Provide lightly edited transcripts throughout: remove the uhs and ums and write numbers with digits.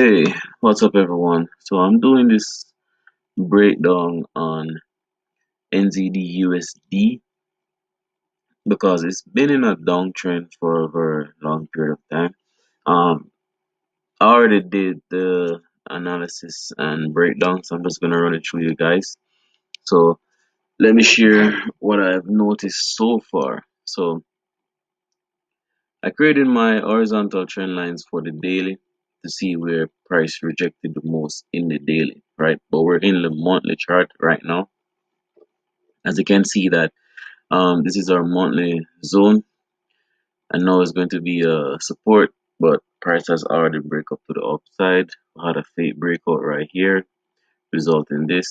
Hey, what's up everyone? So I'm doing this breakdown on NZD USD because it's been in a downtrend for a very long period of time. Um, I already did the analysis and breakdown, so I'm just gonna run it through you guys. So let me share what I've noticed so far. So I created my horizontal trend lines for the daily to see where price rejected the most in the daily, right? But we're in the monthly chart right now. As you can see that this is our monthly zone, and now it's going to be a support, but price has already break up to the upside. We had a fake breakout right here, result in this.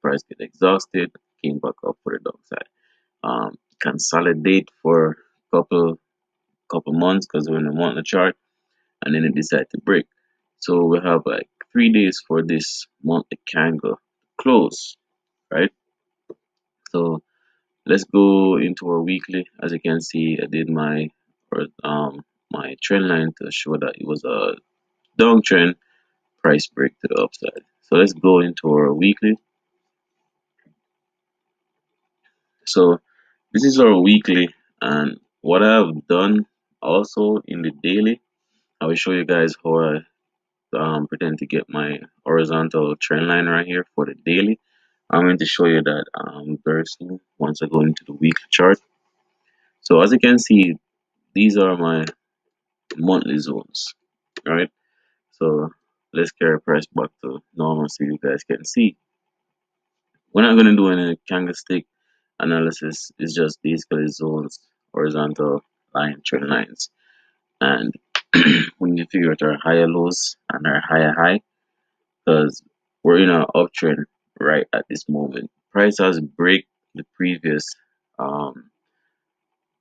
Price get exhausted, came back up for the downside. Consolidate for couple months because we're in a monthly chart, and then it decided to break. So we have like 3 days for this monthly candle to close, right? So let's go into our weekly. As you can see, I did my trend line to show that it was a downtrend price break to the upside. So let's go into our weekly. So this is our weekly, and what I've done also in the daily, I will show you guys how I pretend to get my horizontal trend line right here for the daily. I'm going to show you that very soon once I go into the weekly chart. So as you can see, these are my monthly zones, right? So let's carry price back to normal so you guys can see. We're not going to do any candlestick analysis. It's just basically zones, horizontal line, trend lines. And we need to figure out our higher lows and our higher high because we're in an uptrend right at this moment. Price has break the previous um,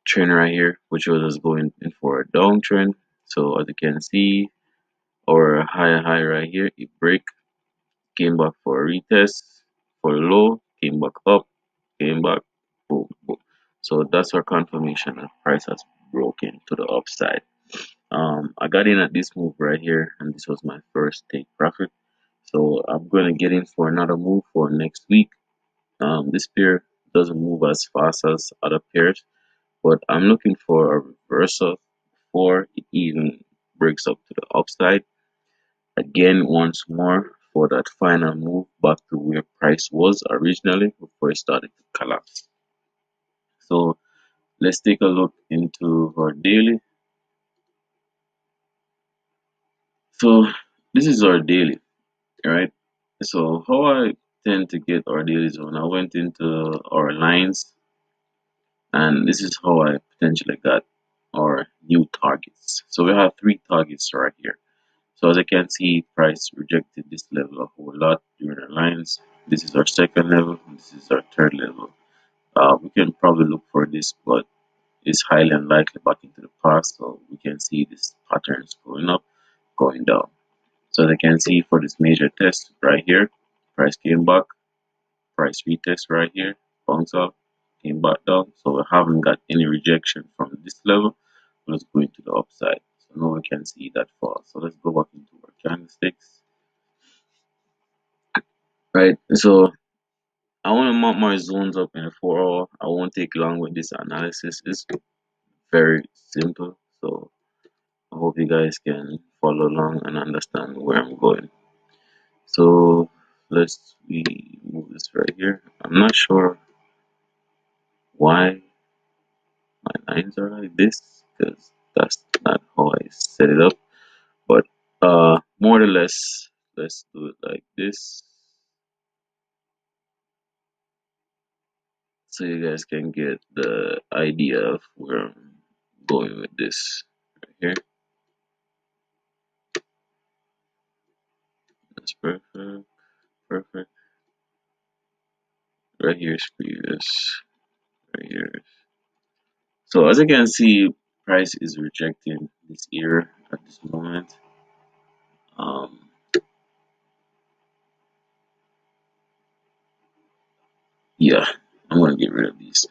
trend right here, which was us going in for a downtrend. So as you can see, our higher high right here, it break, came back for a retest for a low, came back up, came back, boom, boom. So that's our confirmation that price has broken to the upside. I got in at this move right here, and this was my first take profit. So I'm gonna get in for another move for next week. This pair doesn't move as fast as other pairs, but I'm looking for a reversal before it even breaks up to the upside again once more for that final move back to where price was originally before it started to collapse. So let's take a look into our daily. So this is our daily, right? So how I tend to get our daily zone, I went into our lines, and this is how I potentially got our new targets. So we have three targets right here. So as I can see, price rejected this level a whole lot during the lines. This is our second level, and this is our third level. We can probably look for this, but it's highly unlikely back into the past. So we can see this patterns going up, going down. So as I can see for this major test right here, price came back, price retest right here, bounce up, came back down. So we haven't got any rejection from this level. Let's go into the upside. So now we can see that fall. So let's go back into our candlesticks. Right, so I want to mark my zones up in a 4 hour. I won't take long with this analysis. It's very simple, so I hope you guys can follow along and understand where I'm going. So let's we move this right here. I'm not sure why my lines are like this because that's not how I set it up. But more or less, let's do it like this so you guys can get the idea of where I'm going with this right here. That's perfect, perfect. Right here is previous, right here. So as you can see, price is rejecting this area at this moment. Um, yeah, I'm gonna get rid of these.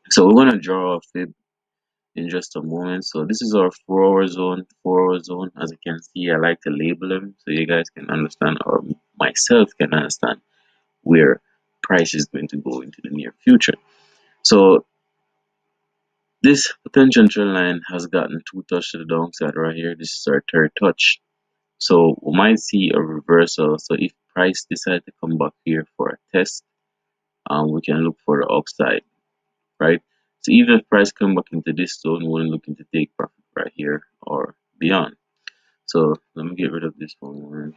So we're gonna draw a fib in just a moment. So this is our 4 hour zone, 4 hour zone. As you can see, I like to label them so you guys can understand, or myself can understand, where price is going to go into the near future. So this potential trend line has gotten 2 touch to the downside right here. This is our third touch. So we might see a reversal. So if price decide to come back here for a test, we can look for the upside, right? So even if price come back into this zone, we're looking to take profit right here or beyond. So let me get rid of this one moment.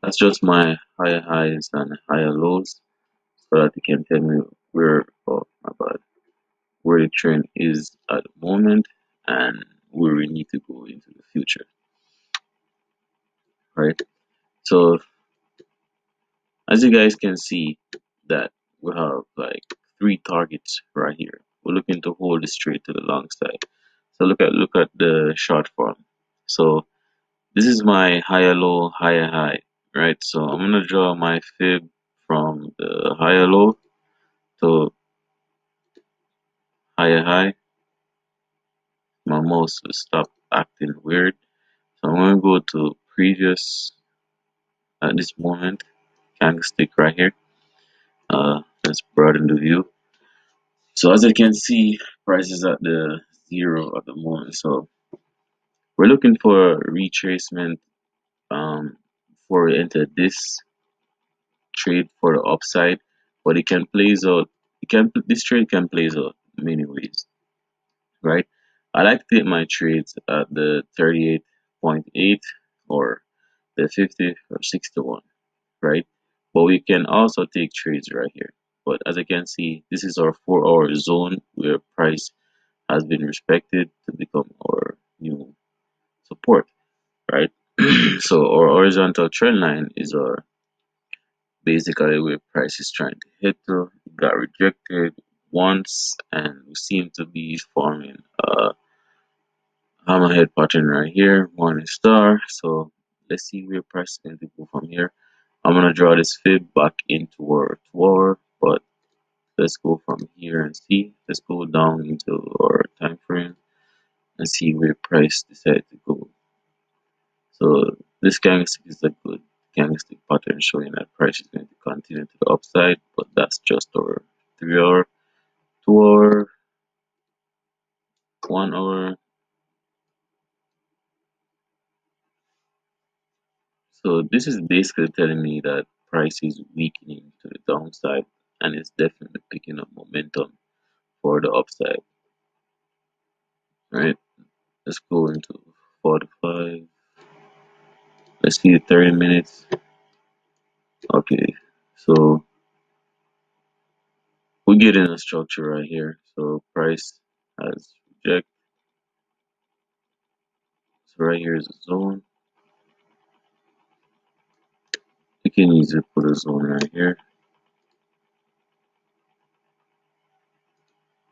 That's just my higher highs and higher lows, so that you can tell me where, oh my bad, where the trend is at the moment and where we need to go into the future, right? So as you guys can see that we have like 3 targets right here. We're looking to hold it straight to the long side. So look at the short form. So this is my higher low, higher high, right? So I'm gonna draw my fib from the higher low to higher high. My mouse will stop acting weird. So I'm gonna go to previous at this moment candlestick right here. Let's broaden the view. So as you can see, price is at the zero at the moment. So we're looking for retracement before we enter this trade for the upside, but it can plays out. It can this trade can plays out many ways, right? I like to take my trades at the 38.8 or the 50 or 61, right? But we can also take trades right here. But as you can see, this is our 4 hour zone where price has been respected to become our new support, right? So our horizontal trend line is our basically where price is trying to hit to. It got rejected once and we seem to be forming a hammerhead pattern right here, morning star. So let's see where price is going to go from here. I'm gonna draw this fib back into our 2 hour, but let's go from here and see. Let's go down into our time frame and see where price decided to go. So this candlestick is a good candlestick pattern showing that price is going to continue to the upside, but that's just our 3 hour, 2 hour, 1 hour. So this is basically telling me that price is weakening to the downside and it's definitely picking up momentum for the upside. Right? Let's go into 45. Let's see 30 minutes. Okay, so we're getting a structure right here. So price has reject. So right here is a zone. You can easily put a zone right here.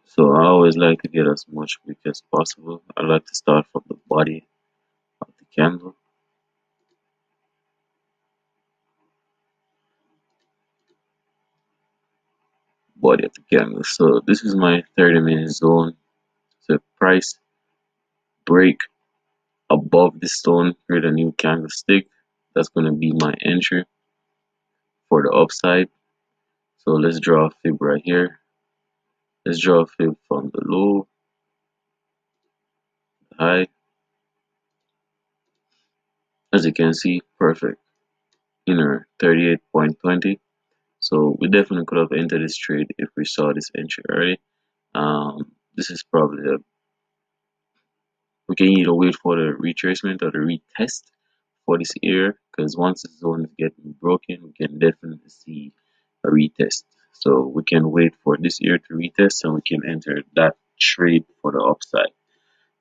So I always like to get as much wick as possible. I like to start from the body of the candle. Body of the candle. So this is my 30-minute zone. So price break above the stone, create a new candlestick. That's going to be my entry for the upside. So let's draw a fib right here. Let's draw a fib from the low, high. As you can see, perfect. Inner 38.20. So we definitely could have entered this trade if we saw this entry early. This is probably we can either wait for the retracement or the retest for this area, because once the zone is getting broken, we can definitely see a retest. So we can wait for this area to retest and we can enter that trade for the upside.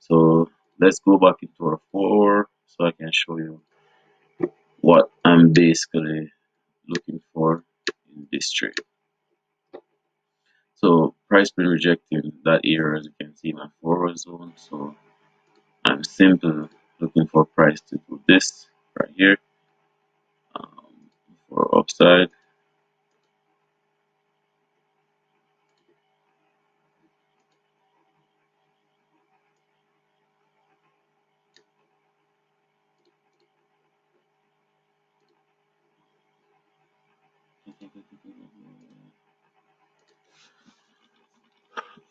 So let's go back into our 4 so I can show you what I'm basically looking for in this trade. So price been rejecting that area, as you can see, my 4 zone. So I'm simply looking for price to do this right here for upside.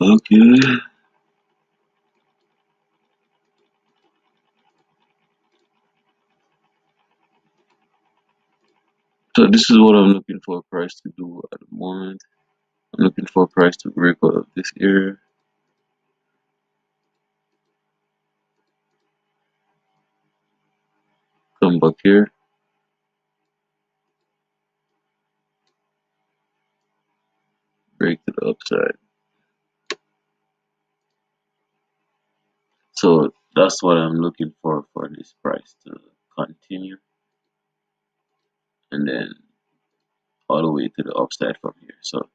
Okay. So this is what I'm looking for a price to do at the moment. I'm looking for a price to break out of this area, come back here, break to the upside. So that's what I'm looking for this price to continue, and then all the way to the upside from here. So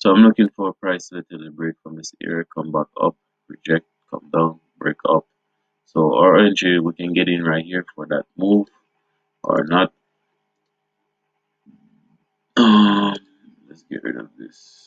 I'm looking for a price to literally break from this area, come back up, reject, come down, break up. So our entry we can get in right here for that move or not. Um, let's get rid of this.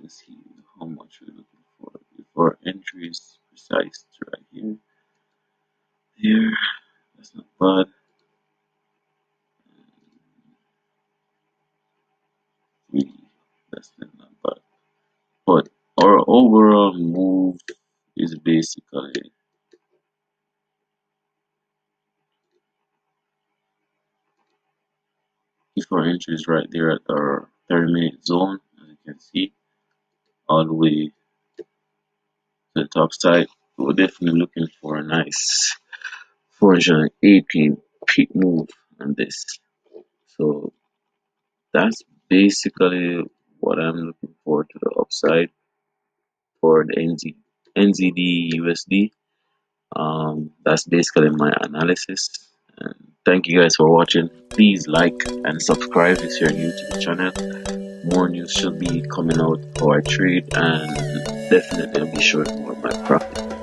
Let's see how much we're looking for. If our entry is precise right here, here, that's not bad. Really, that's still not bad. But our overall move is basically if our entry is right there at our 30-minute zone, as you can see, all the way to the top side, we're definitely looking for a nice 480 peak move on this. So that's basically what I'm looking for to the upside for the NZD USD. That's basically my analysis. And thank you guys for watching. Please like and subscribe if you're new to the channel. More news should be coming out how I trade, and definitely I'll be showing more of my profit.